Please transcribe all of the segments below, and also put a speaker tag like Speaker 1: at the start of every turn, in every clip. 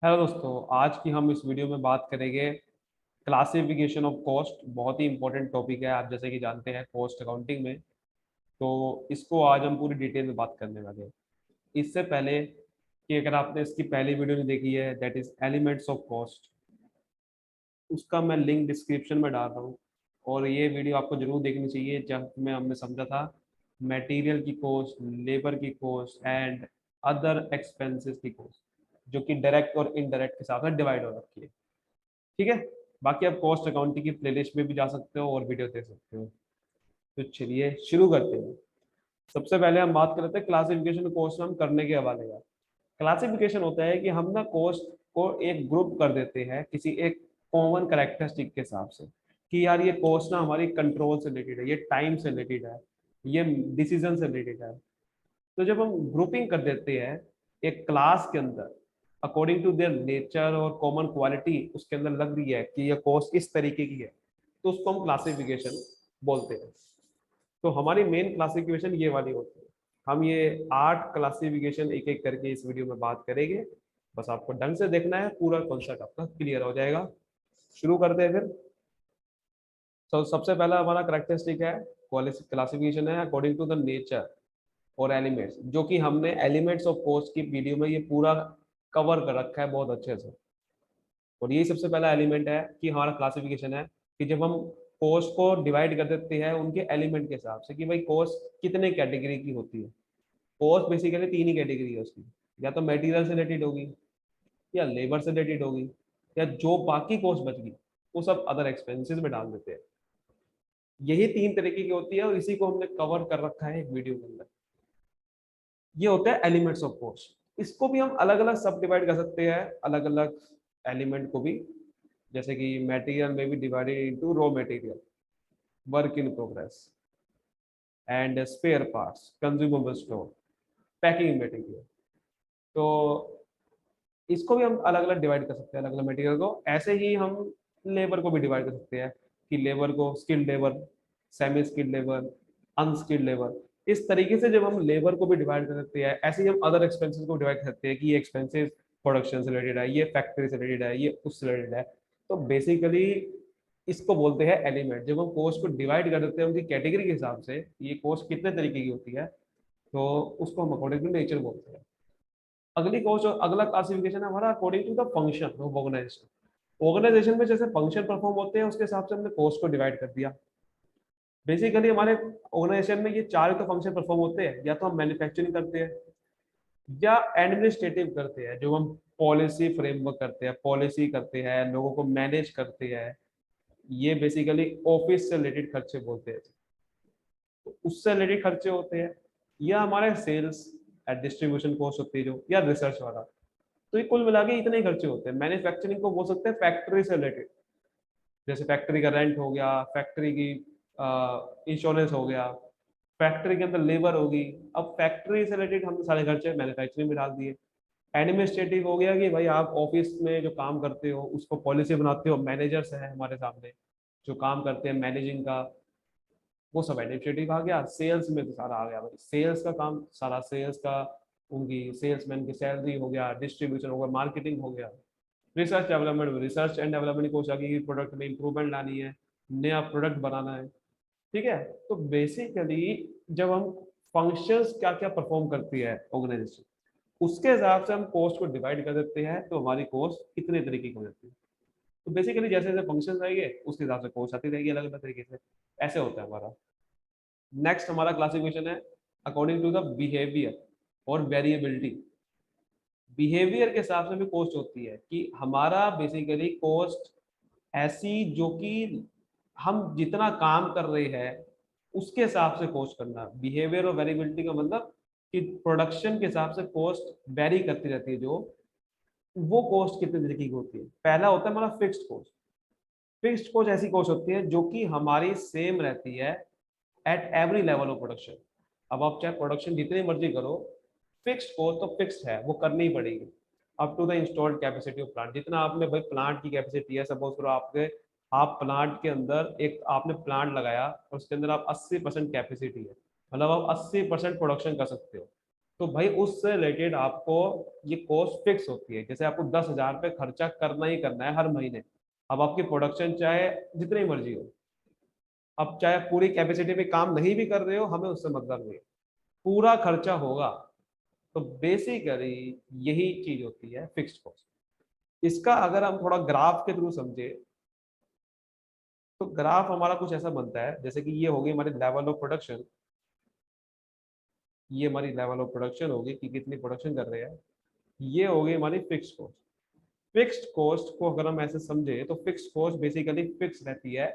Speaker 1: Hello दोस्तों, आज की हम इस वीडियो में बात करेंगे क्लासिफिकेशन ऑफ कॉस्ट। बहुत ही इंपॉर्टेंट टॉपिक है, आप जैसे कि जानते हैं कॉस्ट अकाउंटिंग में। तो इसको आज हम पूरी डिटेल में बात करने वाले हैं। इससे पहले कि अगर आपने इसकी पहली वीडियो नहीं देखी है, that is elements of cost, उसका मैं लिंक डिस्क्रिप्शन में डाल रहा हूँ। और ये वीडियो आपको जरूर देखनी चाहिए, जब में हमने समझा था मटेरियल की कॉस्ट, लेबर की कॉस्ट एंड अदर एक्सपेंसेस की कॉस्ट, जो कि डायरेक्ट और इनडायरेक्ट के साथ डिवाइड हो रखी है। ठीक है। बाकी आप कॉस्ट अकाउंटिंग की प्लेलिस्ट में भी जा सकते हो और वीडियो देख सकते हो। तो चलिए शुरू करते हैं। सबसे पहले हम बात करते हैं क्लासिफिकेशन कॉस्ट हम करने के हवाले का। क्लासिफिकेशन होता है कि हम ना कॉस्ट को एक ग्रुप कर देते हैं किसी एक कॉमन करेक्टरिस्टिक के हिसाब से, कि यार ये कॉस्ट ना हमारी कंट्रोल से रिलेटेड है, ये टाइम से रिलेटेड है, ये डिसीजन से रिलेटेड है। तो जब हम ग्रुपिंग कर देते हैं एक क्लास के अंदर अकॉर्डिंग टू देयर नेचर और कॉमन क्वालिटी उसके अंदर लग रही है कि ये कॉस्ट इस तरीके की है, तो उसको हम क्लासिफिकेशन बोलते हैं। तो हमारी मेन क्लासिफिकेशन ये वाली होती है। हम ये 8 क्लासिफिकेशन एक एक करके इस वीडियो में बात करेंगे। बस आपको ढंग से देखना है, पूरा कॉन्सेप्ट आपका क्लियर हो जाएगा। शुरू करते हैं फिर। तो सबसे पहला हमारा करेक्टरिस्टिक है, क्लासिफिकेशन है अकॉर्डिंग टू द नेचर और एलिमेंट्स, जो कि हमने एलिमेंट्स ऑफ कॉस्ट की वीडियो में ये पूरा कवर कर रखा है बहुत अच्छे से। और यही सबसे पहला एलिमेंट है कि हमारा क्लासिफिकेशन है कि जब हम कॉस्ट को डिवाइड कर देते हैं उनके एलिमेंट के हिसाब से, कि भाई कॉस्ट कितने कैटेगरी की होती है। कॉस्ट बेसिकली 3 ही कैटेगरी है उसकी, या तो मटेरियल से रिलेटेड होगी, या लेबर से रिलेटेड होगी, या जो बाकी कॉस्ट बच गई वो सब अदर एक्सपेंसेस में डाल देते हैं। यही 3 तरीके की होती है और इसी को हमने कवर कर रखा है एक वीडियो के अंदर। ये होता है एलिमेंट्स ऑफ कॉस्ट। इसको भी हम अलग अलग सब डिवाइड कर सकते हैं, अलग अलग एलिमेंट को भी। जैसे कि मटेरियल में भी divided into raw material, work in progress and spare parts, consumable store, packing material. तो इसको भी हम अलग अलग डिवाइड कर सकते हैं, अलग अलग मटेरियल को। ऐसे ही हम लेबर को भी डिवाइड कर सकते हैं कि लेबर को skilled labour, semi skilled labour, unskilled labour. इस तरीके से जब हम लेबर को भी डिवाइड कर सकते हैं, ऐसे ही हम अदर एक्सपेंसेस को डिवाइड कर सकते हैं कि ये एक्सपेंसेस प्रोडक्शन से रिलेटेड है, ये फैक्ट्री से रिलेटेड है, ये उससे रिलेटेड है। तो बेसिकली इसको बोलते हैं एलिमेंट। जब हम कॉस्ट को डिवाइड कर देते हैं उनकी कैटेगरी के हिसाब से, ये कॉस्ट कितने तरीके की होती है, तो उसको हम अकॉर्डिंग टू नेचर बोलते हैं। अगली कॉस्ट और अगला क्लासिफिकेशन है हमारा according to the function of organization. Organization में जैसे फंक्शन परफॉर्म होते हैं उसके हिसाब से हमने कॉस्ट को डिवाइड कर दिया। बेसिकली हमारे ऑर्गेनाइजेशन में ये 4 तो फंक्शन परफॉर्म होते हैं, या तो हम मैन्युफैक्चरिंग करते हैं, या एडमिनिस्ट्रेटिव करते हैं, जो हम पॉलिसी फ्रेमवर्क करते हैं, पॉलिसी करते हैं, लोगों को मैनेज करते हैं। ये बेसिकली ऑफिस से रिलेटेड खर्चे बोलते हैं। तो उससे रिलेटेड खर्चे होते हैं, या हमारे सेल्स एंड डिस्ट्रीब्यूशन कॉस्ट होती है जो, या रिसर्च वाला। तो ये कुल मिला के इतने ही खर्चे होते हैं। मैन्युफैक्चरिंग को बोल सकते हैं फैक्ट्री से रिलेटेड, जैसे फैक्ट्री का रेंट हो गया, फैक्ट्री की इंश्योरेंस हो गया, फैक्ट्री के अंदर लेबर होगी। अब फैक्ट्री से रिलेटेड हमने सारे खर्चे मैन्युफैक्चरिंग में डाल दिए। एडमिनिस्ट्रेटिव हो गया कि भाई आप ऑफिस में जो काम करते हो उसको पॉलिसी बनाते हो, मैनेजर्स हैं हमारे सामने जो काम करते हैं मैनेजिंग का, वो सब एडमिनिस्ट्रेटिव आ गया। सेल्स में तो सारा आ गया भाई, सेल्स का काम सारा, सेल्स का उनकी सेल्समैन की सैलरी हो गया, डिस्ट्रीब्यूशन हो गया, मार्केटिंग हो गया। Research development, research and development की कोशिश आ गई, प्रोडक्ट में इंप्रूवमेंट लानी है, नया प्रोडक्ट बनाना है। ठीक है। तो बेसिकली जब हम फंक्शंस क्या क्या परफॉर्म करती है ऑर्गेनाइजेशन, उसके हिसाब से हम कॉस्ट को डिवाइड कर देते हैं, तो हमारी कॉस्ट कितने तरीके की हो जाती है। तो बेसिकली जैसे जैसे फंक्शन आएंगे उसके हिसाब से कॉस्ट आती रहेगी अलग अलग तरीके से। ऐसे होता है हमारा। नेक्स्ट हमारा क्लासिफिकेशन है अकॉर्डिंग टू द बिहेवियर और वेरिएबिलिटी। बिहेवियर के हिसाब से भी कॉस्ट होती है कि हमारा बेसिकली कॉस्ट ऐसी जो कि हम जितना काम कर रहे हैं उसके हिसाब से कॉस्ट करना। बिहेवियर और वेरिएबिलिटी का मतलब कि प्रोडक्शन के हिसाब से कॉस्ट वेरी करती रहती है, जो वो कॉस्ट कितने तरीके की होती है। पहला होता है हमारा फिक्स्ड कॉस्ट। फिक्स्ड कॉस्ट ऐसी कॉस्ट होती है जो कि हमारी सेम रहती है at every level of production. अब आप चाहे प्रोडक्शन जितनी मर्जी करो, फिक्स्ड कॉस्ट तो फिक्स्ड है, वो करनी ही पड़ेगी। Up to the installed capacity of plant, जितना आपने भाई प्लांट की कैपेसिटी है, सपोज करो आपके, आप प्लांट के अंदर एक आपने प्लांट लगाया और उसके अंदर आप 80% कैपेसिटी है, मतलब आप 80% प्रोडक्शन कर सकते हो। तो भाई उससे रिलेटेड आपको ये कॉस्ट फिक्स होती है। जैसे आपको 10,000 रुपये खर्चा करना ही करना है हर महीने। अब आपकी प्रोडक्शन चाहे जितनी मर्जी हो, अब चाहे पूरी कैपेसिटी पे काम नहीं भी कर रहे हो, हमें उससे मतलब नहीं है, पूरा खर्चा होगा। तो बेसिकली यही चीज होती है फिक्स्ड कॉस्ट। इसका अगर हम थोड़ा ग्राफ के थ्रू समझे, तो ग्राफ हमारा कुछ ऐसा बनता है, जैसे कि ये होगी हमारी लेवल ऑफ प्रोडक्शन, ये हमारी लेवल ऑफ प्रोडक्शन होगी कि कितनी प्रोडक्शन कर रहे हैं, ये होगी हमारी फिक्स्ड कॉस्ट। फिक्स्ड कॉस्ट को अगर हम ऐसे समझे तो फिक्स्ड कॉस्ट बेसिकली फिक्स रहती है,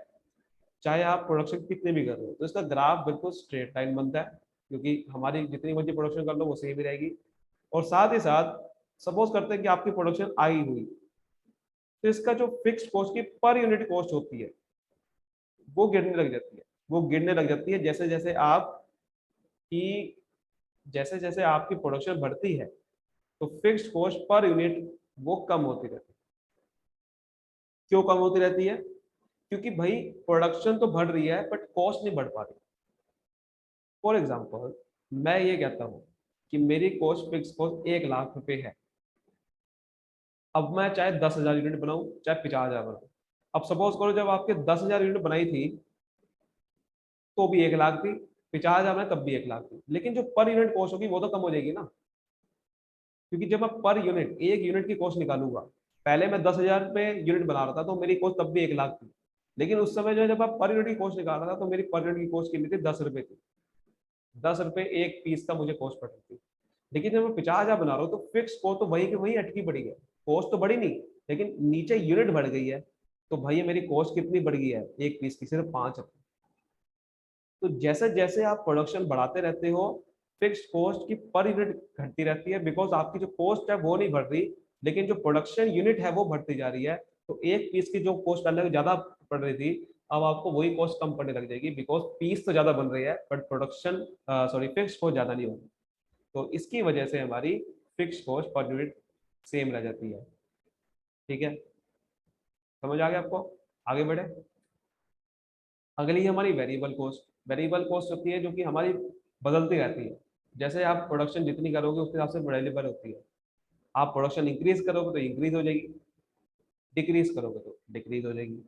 Speaker 1: चाहे आप प्रोडक्शन कितने भी कर रहे हो। तो इसका ग्राफ बिल्कुल स्ट्रेट लाइन बनता है, क्योंकि हमारी जितनी मर्जी प्रोडक्शन कर लो वो सेम ही रहेगी। और साथ ही साथ सपोज करते हैं कि आपकी प्रोडक्शन आई हुई, तो इसका जो फिक्स्ड कॉस्ट की पर यूनिट कॉस्ट होती है वो गिरने लग जाती है। वो गिरने लग जाती है जैसे जैसे आप की जैसे जैसे आपकी प्रोडक्शन बढ़ती है, तो फिक्स्ड कॉस्ट पर यूनिट वो कम होती रहती है। क्यों कम होती रहती है? क्योंकि भाई प्रोडक्शन तो बढ़ रही है बट कॉस्ट नहीं बढ़ पा रही। फॉर एग्जाम्पल, मैं ये कहता हूँ कि मेरी कॉस्ट फिक्स कॉस्ट 1 लाख रुपए है। अब मैं चाहे 10,000 यूनिट बनाऊं चाहे 50,000 बनाऊं, अब सपोज करो जब आपके 10,000 यूनिट बनाई थी तो भी 1 लाख थी, 50,000 बनाए तब भी 1 लाख थी, लेकिन जो पर यूनिट कॉस्ट होगी वो तो कम हो जाएगी ना। क्योंकि जब मैं पर यूनिट एक यूनिट की कॉस्ट निकालूंगा, पहले मैं 10,000 पे यूनिट बना रहा था तो मेरी कॉस्ट तब भी 1 लाख थी, लेकिन उस समय जो है जब मैं पर यूनिट की कॉस्ट निकाल रहा था तो मेरी पर यूनिट की कॉस्ट कितनी थी? 10 रुपए थी। 10 रुपए एक पीस का मुझे कॉस्ट पड़ रही थी। लेकिन जब मैं 50,000 बना रहा हूँ तो फिक्स कॉस्ट तो वही की वही अटकी पड़ी है, कॉस्ट तो बढ़ी नहीं, लेकिन नीचे यूनिट बढ़ गई है। तो भाई मेरी कॉस्ट कितनी बढ़ गई है एक पीस की? सिर्फ 5 रुपए। तो जैसे जैसे आप प्रोडक्शन बढ़ाते रहते हो, फिक्स्ड कॉस्ट की पर यूनिट घटती रहती है, बिकॉज आपकी जो कॉस्ट है वो नहीं बढ़ रही, लेकिन जो प्रोडक्शन यूनिट है वो बढ़ती जा रही है। तो एक पीस की जो कॉस्ट पहले ज्यादा पड़ रही थी, अब आपको वही कॉस्ट कम पड़ने लग जाएगी, बिकॉज पीस तो ज्यादा बन रही है but production sorry fixed cost ज्यादा नहीं होगी। तो इसकी वजह से हमारी fixed cost per unit same रह जाती है। ठीक है, समझ आ गया आपको? आगे बढ़े। अगली है हमारी वेरिएबल कॉस्ट। वेरिएबल कॉस्ट होती है जो कि हमारी बदलती रहती है। जैसे आप प्रोडक्शन जितनी करोगे उसके हिसाब से वेरिएबल होती है। आप प्रोडक्शन इंक्रीज करोगे तो इंक्रीज हो जाएगी, डिक्रीज करोगे तो डिक्रीज हो जाएगी।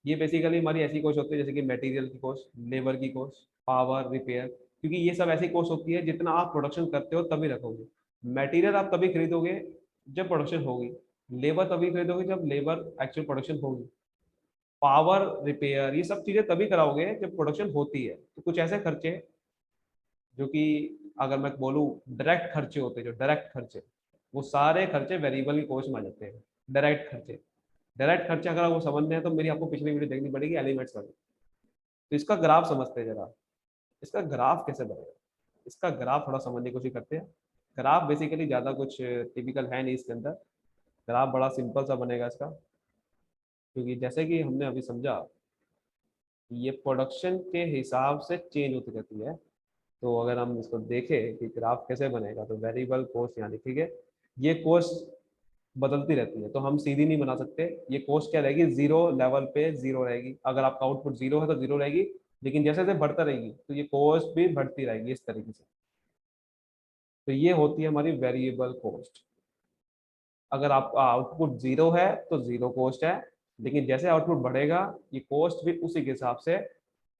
Speaker 1: ये बेसिकली हमारी ऐसी कॉस्ट होती है जैसे कि मटेरियल की कॉस्ट, लेबर की कॉस्ट, पावर, रिपेयर, क्योंकि ये सब ऐसी कॉस्ट होती है जितना आप प्रोडक्शन करते हो तभी रखोगे। मटेरियल आप तभी खरीदोगे जब प्रोडक्शन होगी, लेबर तभी खरीदोगे जब लेबर एक्चुअल प्रोडक्शन होगी, पावर, रिपेयर, ये सब चीजें तभी कराओगे जब प्रोडक्शन होती है। तो कुछ ऐसे खर्चे जो कि अगर मैं बोलूँ डायरेक्ट खर्चे होते हैं, जो डायरेक्ट खर्चे, वो सारे खर्चे वेरिएबल की कॉस्ट में आ जाते हैं। डायरेक्ट खर्चे, डायरेक्ट खर्चे अगर आपको समझने हैं तो मेरी आपको पिछली वीडियो देखनी पड़ेगी एलिमेंट्स वाली। तो इसका ग्राफ समझते हैं जरा। इसका ग्राफ कैसे बनेगा, इसका ग्राफ थोड़ा समझने की कोशिश करते हैं। ग्राफ बेसिकली ज़्यादा कुछ टिपिकल है नहीं इसके अंदर। ग्राफ बड़ा सिंपल सा बनेगा इसका, क्योंकि जैसे कि हमने अभी समझा, ये प्रोडक्शन के हिसाब से चेंज होती रहती है। तो अगर हम इसको देखें कि ग्राफ कैसे बनेगा, तो वेरिएबल कॉस्ट यहाँ लिखेंगे। ये कॉस्ट बदलती रहती है तो हम सीधी नहीं बना सकते। ये कॉस्ट क्या रहेगी? जीरो लेवल पे जीरो रहेगी। अगर आपका आउटपुट जीरो है तो जीरो रहेगी, लेकिन जैसे जैसे बढ़ता रहेगी तो ये कॉस्ट भी बढ़ती रहेगी इस तरीके से। तो ये होती है हमारी वेरिएबल कॉस्ट। अगर आपका आउटपुट जीरो है तो जीरो कॉस्ट है, लेकिन जैसे आउटपुट बढ़ेगा ये कॉस्ट भी उसी के हिसाब से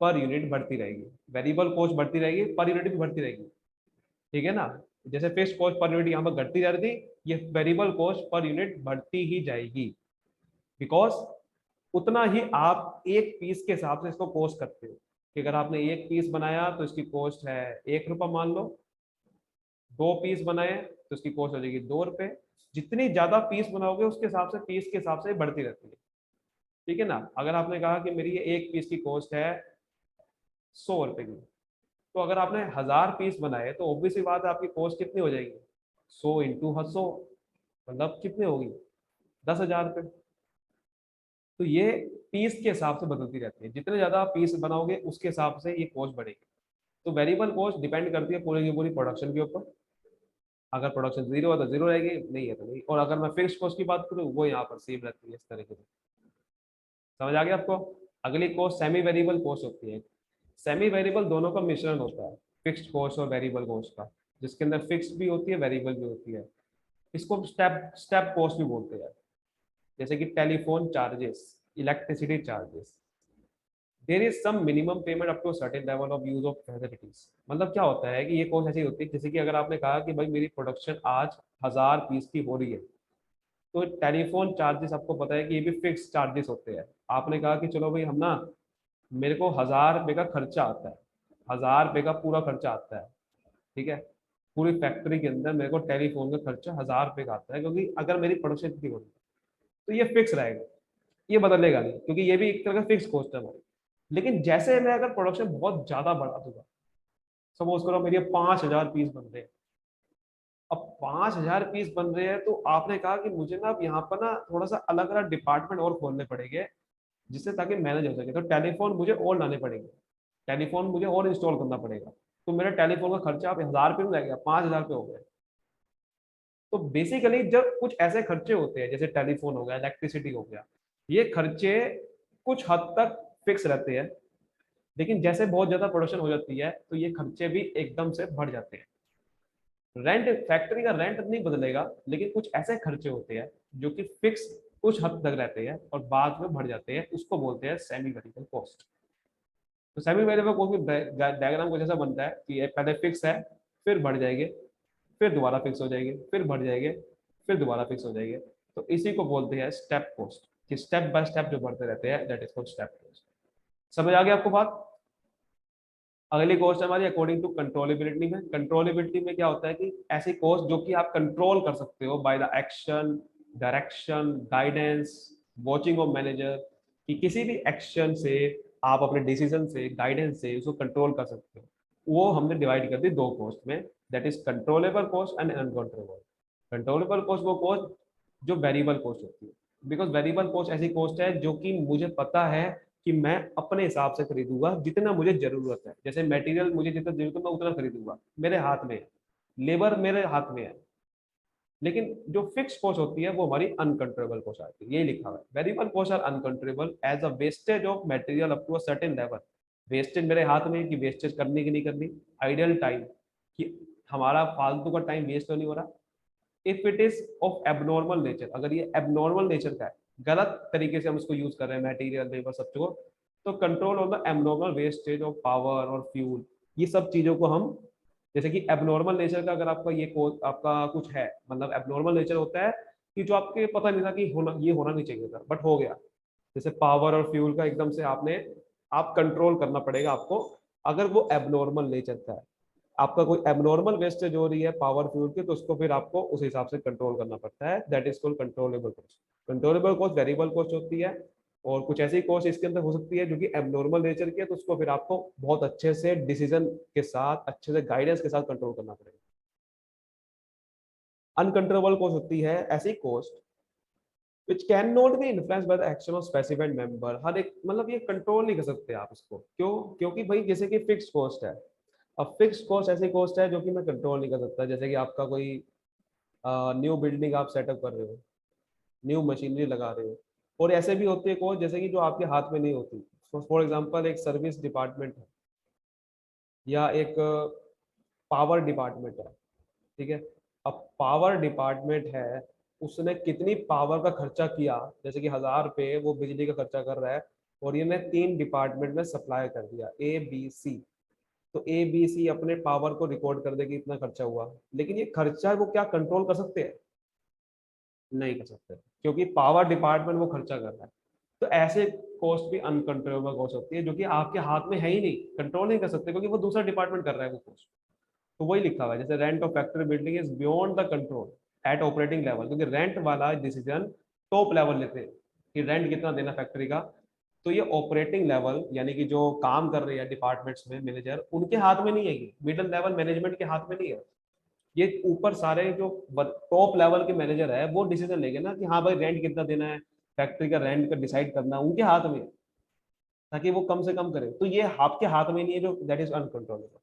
Speaker 1: पर यूनिट बढ़ती रहेगी। वेरिएबल कॉस्ट बढ़ती रहेगी, पर यूनिट भी बढ़ती रहेगी। ठीक है ना? जैसे फिक्स्ड कॉस्ट पर यूनिट यहाँ पर घटती जा रही थी, ये वेरिएबल कॉस्ट पर यूनिट बढ़ती ही जाएगी, बिकॉज उतना ही आप एक पीस के हिसाब से इसको कॉस्ट करते हो। कि अगर आपने एक पीस बनाया तो इसकी कॉस्ट है 1 रुपया मान लो, 2 पीस बनाए तो इसकी कॉस्ट हो जाएगी 2 रुपए। जितनी ज्यादा पीस बनाओगे उसके हिसाब से पीस के हिसाब से बढ़ती रहती है। ठीक है ना? अगर आपने कहा कि मेरी ये एक पीस की कॉस्ट है 100 रुपए की, तो अगर आपने 1,000 पीस बनाए तो ऑब्वियसली बात है आपकी कॉस्ट कितनी हो जाएगी? 100 × 100 मतलब कितनी होगी? 10,000 रुपये। तो ये पीस के हिसाब से बदलती रहती है, जितने ज्यादा आप पीस बनाओगे उसके हिसाब से ये कॉस्ट बढ़ेगी। तो वेरिएबल कॉस्ट डिपेंड करती है पूरी की पूरी प्रोडक्शन के ऊपर। अगर प्रोडक्शन जीरो है तो जीरो रहेगी, नहीं है तो नहीं। और अगर मैं फिक्स्ड कॉस्ट की बात करूँ वो यहाँ पर सेम रहती है इस तरीके से। समझ आ गया आपको? अगली कॉस्ट सेमी वेरिएबल कॉस्ट होती है। सेमी वेरिएबल दोनों का मिश्रण होता है, फिक्स्ड कॉस्ट और वेरिएबल कॉस्ट का। जिसके अंदर फिक्स्ड भी होती है, वेरिएबल भी होती है। इसको स्टेप स्टेप कॉस्ट भी बोलते हैं। जैसे कि telephone charges, electricity charges, there is some minimum payment up to certain level of use of facilities. मतलब क्या होता है कि ये कॉस्ट ऐसी होती है, जैसे कि अगर आपने कहा कि भाई मेरी प्रोडक्शन आज 1000 पीस की हो रही है, तो टेलीफोन चार्जेस आपको पता है कि ये भी फिक्स चार्जेस होते हैं। आपने कहा कि चलो भाई हम ना, मेरे को 1000 रुपये का खर्चा आता है, 1000 रुपये का पूरा खर्चा आता है, ठीक है, पूरी फैक्ट्री के अंदर मेरे को टेलीफोन का खर्चा 1000 रुपये का आता है, क्योंकि अगर मेरी प्रोडक्शन इतनी हो रही है तो ये फिक्स रहेगा, ये बदलेगा नहीं, क्योंकि ये भी एक तरह का फिक्स कॉस्ट है हमारी। लेकिन जैसे मैं अगर प्रोडक्शन बहुत ज्यादा बढ़ा दूंगा, सपोज करो मेरी 5000 पीस बन रहे हैं, अब 5000 पीस बन रहे हैं, तो आपने कहा कि मुझे ना अब यहाँ पर ना थोड़ा सा अलग अलग डिपार्टमेंट और खोलने पड़ेंगे, जिससे ताकि मैनेज हो सके। तो टेलीफोन मुझे और लाने पड़ेंगे, टेलीफोन मुझे और इंस्टॉल करना पड़ेगा, तो मेरे टेलीफोन का खर्चा अब 1000 रुपये में रह गया, 5000 रुपये हो गए। तो बेसिकली जब कुछ ऐसे खर्चे होते हैं, जैसे टेलीफोन हो गया, इलेक्ट्रिसिटी हो गया, ये खर्चे कुछ हद तक फिक्स रहते हैं, लेकिन जैसे बहुत ज्यादा प्रोडक्शन हो जाती है तो ये खर्चे भी एकदम से बढ़ जाते हैं। रेंट, फैक्ट्री का रेंट नहीं बदलेगा, लेकिन कुछ ऐसे खर्चे होते हैं जो कि फिक्स कुछ हद तक रहते हैं और बाद में बढ़ जाते हैं, उसको बोलते हैं सेमी वेरिएबल कॉस्ट। तो सेमी वेरिएबल कॉस्ट में डायग्राम कुछ ऐसा बनता है कि ये पहले फिक्स है, फिर बढ़ जाएंगे, फिर दोबारा फिक्स हो जाएंगे, फिर बढ़ जाएंगे, फिर दोबारा फिक्स हो जाएंगे। तो इसी को बोलते हैं स्टेप कॉस्ट, कि स्टेप बाय स्टेप जो बढ़ते रहते हैं, that is called step cost. समझ आ गया आपको बात? अगली कॉस्ट है हमारी अकॉर्डिंग टू कंट्रोलेबिलिटी में। कंट्रोलेबिलिटी में क्या होता है कि ऐसी कॉस्ट जो कि आप कंट्रोल कर सकते हो by the action, direction, guidance, watching of manager, कि किसी भी एक्शन से, आप अपने डिसीजन से, गाइडेंस से उसको कंट्रोल कर सकते हो। वो हमने डिवाइड कर दी दो कॉस्ट में, that is controllable cost and uncontrollable. Controllable cost वो कॉस्ट जो वेरिएबल कॉस्ट होती है, बिकॉज वेरिएबल कॉस्ट ऐसी कॉस्ट है जो कि मुझे पता है कि मैं अपने हिसाब से खरीदूंगा जितना मुझे जरूरत है। जैसे मटेरियल मुझे जितना जरूरत है मैं उतना खरीदूंगा, मेरे हाथ में है, लेबर मेरे हाथ में है। लेकिन जो फिक्स कॉस्ट होती है वो हमारी अनकंट्रोलेबल कॉस्ट आती है, यही लिखा हुआ है, variable cost are uncontrollable as a wastage of material up to a certain level. Wastage मेरे हाथ में है कि वेस्टेज करनी कि नहीं करनी, आइडियल टाइम, कि हमारा फालतू का टाइम वेस्ट तो नहीं हो रहा। If it is of abnormal nature, अगर ये एबनॉर्मल नेचर का है, गलत तरीके से हम उसको यूज कर रहे हैं मटेरियल, लेबर, सब को, तो control on the abnormal wastage of power और फ्यूल, ये सब चीजों को हम, जैसे कि एबनॉर्मल नेचर का अगर आपका ये आपका कुछ है, मतलब एबनॉर्मल नेचर होता है कि जो आपके पता नहीं था कि होना, ये होना नहीं चाहिए था बट हो गया। जैसे पावर और फ्यूल का एकदम से आपने, आप कंट्रोल करना पड़ेगा आपको, अगर वो एबनॉर्मल नेचर का है, आपका कोई एबनॉर्मल वेस्टेज हो रही है पावर फ्यूल की, तो उसको फिर आपको उस हिसाब से कंट्रोल करना पड़ता है, that is called controllable cost. Controllable cost variable cost होती है, और कुछ ऐसी कॉस्ट इसके अंदर हो सकती है जो कि एबनॉर्मल नेचर की है, तो उसको फिर आपको बहुत अच्छे से डिसीजन के साथ, अच्छे से गाइडेंस के साथ कंट्रोल करना पड़ेगा। अनकंट्रोलेबल कॉस्ट होती है ऐसी cost which cannot be influenced by the action of specified member। हर एक, मतलब ये कंट्रोल नहीं कर सकते आप इसको, क्यों? क्योंकि भाई जैसे कि फिक्स कॉस्ट है, अब फिक्स कॉस्ट ऐसी कॉस्ट है जो कि मैं कंट्रोल नहीं कर सकता। जैसे कि आपका कोई न्यू बिल्डिंग आप सेटअप कर रहे हो, न्यू मशीनरी लगा रहे हो, और ऐसे भी होती है कॉस्ट जैसे कि जो आपके हाथ में नहीं होती। फॉर एग्जांपल एक सर्विस डिपार्टमेंट है, या एक पावर डिपार्टमेंट है, ठीक है। अब पावर डिपार्टमेंट है, उसने कितनी पावर का खर्चा किया, जैसे कि 1000 रुपये वो बिजली का खर्चा कर रहा है, और ये ने 3 डिपार्टमेंट में सप्लाई कर दिया, ए बी सी। तो ए बी सी अपने पावर को रिकॉर्ड कर देगी इतना खर्चा हुआ, लेकिन ये खर्चा वो क्या कंट्रोल कर सकते हैं? नहीं कर सकते, क्योंकि पावर डिपार्टमेंट वो खर्चा कर रहा है। तो ऐसे कॉस्ट भी अनकंट्रोलेबल कॉस्ट होती है, जो कि आपके हाथ में है ही नहीं, कंट्रोल नहीं कर सकते, क्योंकि वो दूसरा डिपार्टमेंट कर रहा है वो कॉस्ट। तो वही लिखा हुआ है, जैसे rent of factory building is beyond the control at operating level, क्योंकि रेंट वाला डिसीजन टॉप लेवल लेते हैं कि रेंट कितना देना फैक्ट्री का। तो ये ऑपरेटिंग लेवल, यानी कि जो काम कर रहे हैं डिपार्टमेंट्स में मैनेजर, उनके हाथ में नहीं है, ये मिडिल लेवल मैनेजमेंट के हाथ में नहीं है। ये ऊपर सारे जो टॉप लेवल के मैनेजर है वो डिसीजन लेंगे ना, कि हाँ भाई रेंट कितना देना है, फैक्ट्री का रेंट का डिसाइड करना उनके हाथ में है, ताकि वो कम से कम करे। तो ये आपके हाथ में नहीं है, जो दैट इज अनकंट्रोलेबल।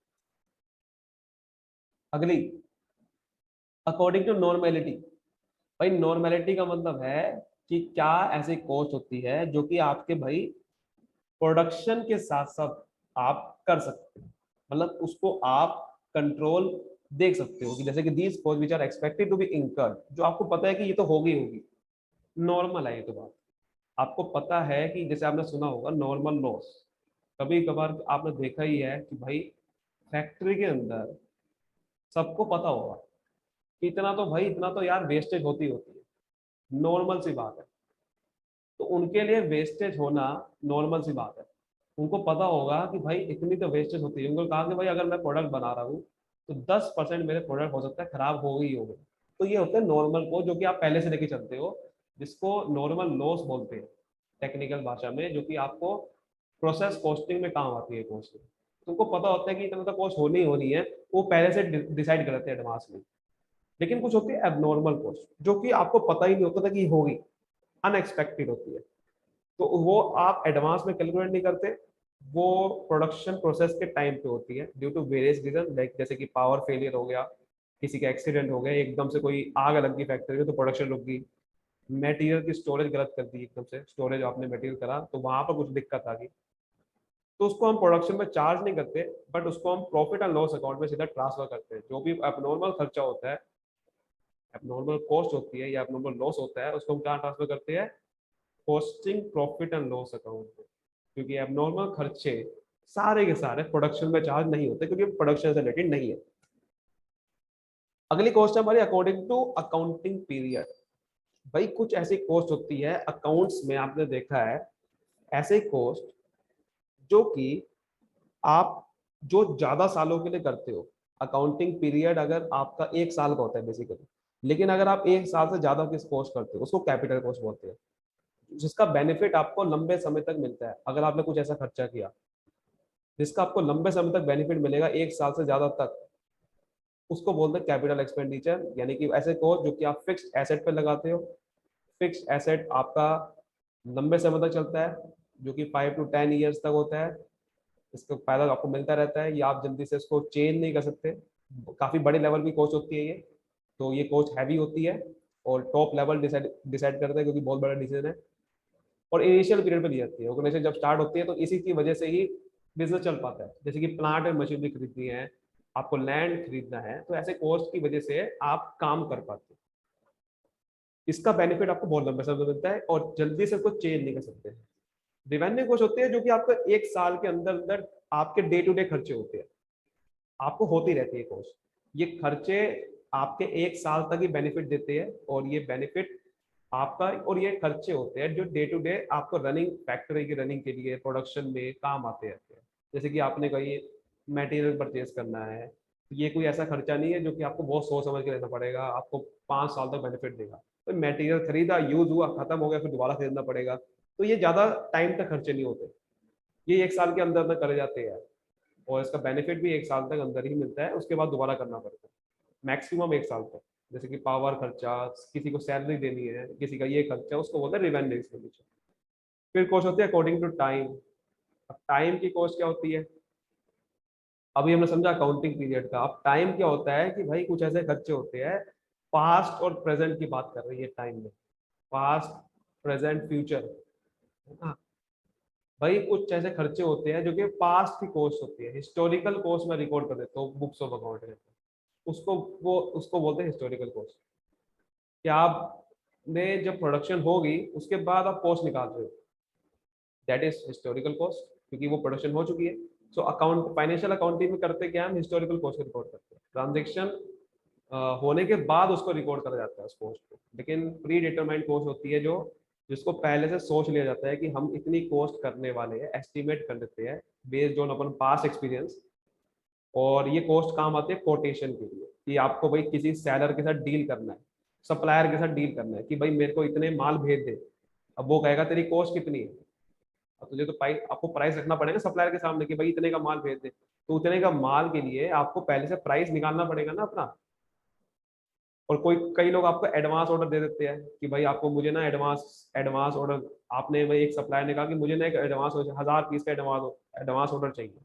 Speaker 1: अगली, अकॉर्डिंग टू नॉर्मेलिटी। भाई नॉर्मेलिटी का मतलब है कि क्या ऐसी कॉस्ट होती है जो कि आपके भाई प्रोडक्शन के साथ साथ आप कर सकते हैं, मतलब उसको आप कंट्रोल देख सकते हो कि जैसे कि these cost which are expected to be incurred, जो आपको पता है कि ये तो होगी होगी, नॉर्मल है ये तो बात। आपको पता है कि जैसे आपने सुना होगा नॉर्मल लॉस, कभी कभार आपने देखा ही है कि भाई फैक्ट्री के अंदर सबको पता होगा कि इतना तो भाई, इतना तो यार वेस्टेज होती होती है, नॉर्मल सी बात है। तो उनके लिए वेस्टेज होना नॉर्मल सी बात है। उनको पता होगा कि भाई इतनी तो वेस्टेज होती है। उनको कहा कि भाई अगर मैं प्रोडक्ट बना रहा हूँ तो 10% मेरे प्रोडक्ट हो सकता है खराब हो गई होगा। तो ये होते हैं नॉर्मल को, जो कि आप पहले से लेके चलते हो, जिसको नॉर्मल लॉस बोलते हैं टेक्निकल भाषा में, जो कि आपको प्रोसेस कॉस्टिंग में काम आती है कॉस्ट में। तुमको पता होता है कि इतना तो कॉस्ट होनी ही होनी है, वो पहले से डिसाइड कर लेते हैं एडवांस में। लेकिन कुछ होती है एबनॉर्मल कॉस्ट, जो कि आपको पता ही नहीं होता था कि होगी, अनएक्सपेक्टेड होती है। तो वो आप एडवांस में कैलकुलेट नहीं करते, वो प्रोडक्शन प्रोसेस के टाइम पे होती है due to various reason, like जैसे कि पावर फेलियर हो गया, किसी का एक्सीडेंट हो गया, एकदम से कोई आग लग गई फैक्ट्री में तो प्रोडक्शन रुक गई, मटेरियल की स्टोरेज गलत कर दी, एकदम से स्टोरेज आपने मटेरियल करा तो वहां पर कुछ दिक्कत आ गई, तो उसको हम प्रोडक्शन में चार्ज नहीं करते, बट उसको हम प्रॉफिट एंड लॉस अकाउंट में सीधा ट्रांसफर करते हैं। जो भी एबनॉर्मल खर्चा होता है, एबनॉर्मल कॉस्ट होती है या एबनॉर्मल लॉस होता है, उसको हम कहाँ ट्रांसफर करते हैं, costing profit and loss account में। क्योंकि एबनॉर्मल खर्चे सारे के सारे प्रोडक्शन में चार्ज नहीं होते, क्योंकि प्रोडक्शन से रिलेटेड नहीं है। अगली कॉस्ट है हमारी अकॉर्डिंग टू अकाउंटिंग पीरियड। भाई कुछ ऐसी कॉस्ट होती है अकाउंट्स में, आपने देखा है ऐसे कॉस्ट जो कि आप जो ज्यादा सालों के लिए करते हो। अकाउंटिंग पीरियड अगर आपका 1 साल का होता है बेसिकली, लेकिन अगर आप 1 साल से ज्यादा किस कॉस्ट करते हो उसको कैपिटल कॉस्ट बोलते हैं, जिसका बेनिफिट आपको लंबे समय तक मिलता है। अगर आपने कुछ ऐसा खर्चा किया जिसका आपको लंबे समय तक बेनिफिट मिलेगा, 1 साल से ज्यादा तक, उसको बोलते हैं कैपिटल एक्सपेंडिचर। यानी कि ऐसे कॉस्ट जो कि आप फिक्स्ड एसेट पे लगाते हो, फिक्स्ड एसेट आपका लंबे समय तक चलता है, जो कि 5 to 10 ईयर्स तक होता है, इसका फायदा आपको मिलता रहता है, या आप जल्दी से इसको चेंज नहीं कर सकते। काफी बड़े लेवल की कॉस्ट होती है ये, तो ये कॉस्ट हैवी होती है और टॉप लेवल डिसाइड डिसाइड करता है, क्योंकि बहुत बड़ा डिसीजन है। और इनिशियल पीरियड पे ली जाती है, ऑर्गेनाइजेशन जब स्टार्ट होती है तो इसी की वजह से ही बिजनेस चल पाता है। जैसे कि प्लांट एंड मशीनरी खरीदनी है, आपको लैंड खरीदना है, तो ऐसे कॉस्ट की वजह से आप काम कर पाते हैं। इसका बेनिफिट आपको बहुत लंबे समय में मिलता है और जल्दी से इसको चेंज नहीं कर सकते। रिवेन्यू कॉस्ट होती है जो कि आपका 1 साल के अंदर अंदर आपके डे टू डे खर्चे होते हैं, आपको होती रहती है कॉस्ट। ये खर्चे आपके 1 साल तक ही बेनिफिट देते हैं, और ये बेनिफिट आपका, और ये खर्चे होते हैं जो डे टू डे आपको रनिंग, फैक्ट्री की रनिंग के लिए प्रोडक्शन में काम आते रहते हैं। जैसे कि आपने कहीं मटेरियल परचेज करना है, तो ये कोई ऐसा खर्चा नहीं है जो कि आपको बहुत सोच समझ के लेना पड़ेगा, आपको 5 साल तक बेनिफिट देगा। तो मटेरियल खरीदा, यूज हुआ, खत्म हो गया, फिर दोबारा खरीदना पड़ेगा, तो ये ज्यादा टाइम तक खर्चे नहीं होते, ये 1 साल के अंदर अंदर करे जाते हैं। और इसका बेनिफिट भी 1 साल तक अंदर ही मिलता है, उसके बाद दोबारा करना पड़ता है मैक्सिमम 1 साल तक। जैसे कि पावर खर्चा, किसी को सैलरी देनी है, किसी का ये खर्चा, उसको बोलते हैं रिवेन्यू एक्सपेंडिचर। फिर कॉस्ट होती है अकॉर्डिंग टू टाइम। अब टाइम की कॉस्ट क्या होती है, अभी हमने समझा अकाउंटिंग पीरियड का। अब टाइम क्या होता है कि भाई कुछ ऐसे खर्चे होते हैं, पास्ट और प्रेजेंट की बात कर रही है टाइम में, पास्ट, प्रेजेंट, फ्यूचर, है ना। भाई कुछ ऐसे खर्चे होते हैं जो कि पास्ट की कॉस्ट होती है, हिस्टोरिकल कॉस्ट में रिकॉर्ड कर देता हूँ बुक्स ऑफ अकाउंट में, उसको वो उसको बोलते हैं हिस्टोरिकल कॉस्ट। कि आपने जब प्रोडक्शन होगी उसके बाद आप कॉस्ट निकाल रहे हो, दैट इज हिस्टोरिकल कॉस्ट, क्योंकि वो प्रोडक्शन हो चुकी है। सो अकाउंट, फाइनेंशियल अकाउंटिंग में करते क्या, हम हिस्टोरिकल कॉस्ट को रिकॉर्ड करते हैं, ट्रांजेक्शन होने के बाद उसको रिकॉर्ड करा जाता है उस कॉस्ट को। लेकिन प्री डिटरमाइंड कॉस्ट होती है जो, जिसको पहले से सोच लिया जाता है कि हम इतनी कॉस्ट करने वाले हैं, एस्टिमेट कर लेते हैं based on upon past experience. और ये कॉस्ट काम आती है कोटेशन के लिए, कि आपको भाई किसी सेलर के साथ डील करना है, सप्लायर के साथ डील करना है कि भाई मेरे को इतने माल भेज दे। अब वो कहेगा तेरी कॉस्ट कितनी है, अब तुझे तो प्राइस, आपको प्राइस रखना पड़ेगा सप्लायर के सामने कि भाई इतने का माल भेज दे, तो उतने का माल के लिए आपको पहले से प्राइस निकालना पड़ेगा ना अपना। और कोई, कई लोग आपको एडवांस ऑर्डर दे देते हैं कि भाई आपको, मुझे ना एडवांस एडवांस ऑर्डर, आपने भाई एक सप्लायर ने कहा कि मुझे ना एक एडवांस 1000 पीस का एडवांस एडवांस ऑर्डर चाहिए।